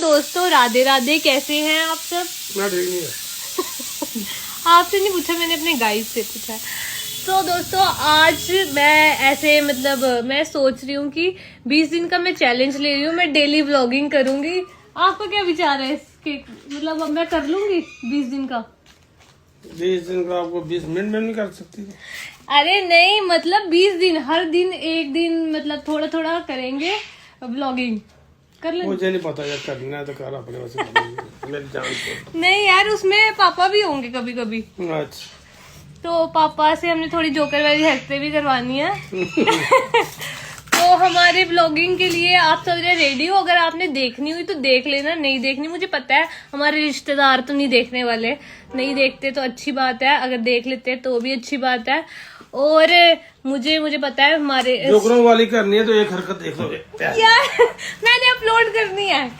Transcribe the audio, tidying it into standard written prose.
दोस्तों राधे राधे, कैसे हैं आप सब? मैं ठीक नहीं है। आपसे नहीं पूछा मैंने, अपने गाइस से पूछा। तो दोस्तों आज मैं ऐसे मतलब मैं सोच रही हूँ कि 20 दिन का मैं चैलेंज ले रही हूँ, मैं डेली व्लॉगिंग करूंगी। आपका क्या विचार है इसके? मतलब अब मैं कर लूंगी 20 दिन का। 20 दिन का आपको 20 मिनट में नहीं कर सकती? अरे नहीं, मतलब 20 दिन, हर दिन एक दिन, मतलब थोड़ा थोड़ा करेंगे व्लॉगिंग। कर लेंगे। मुझे नहीं पता यार, करना है तो कर अपने वैसे मेरी जान को। नहीं यार, उसमें पापा भी होंगे कभी कभी, अच्छा तो पापा से हमने थोड़ी जोकर वाली हरकतें भी करवानी है। तो हमारे ब्लॉगिंग के लिए आप सब रेडी हो? अगर आपने देखनी हुई तो देख लेना, नहीं देखनी मुझे पता है हमारे रिश्तेदार तो नहीं देखने वाले, नहीं देखते तो अच्छी बात है, अगर देख लेते तो भी अच्छी बात है। और मुझे पता है हमारे जोकरों वाली करनी है तो एक हरकत देख लो यार, मैंने अपलोड करनी है।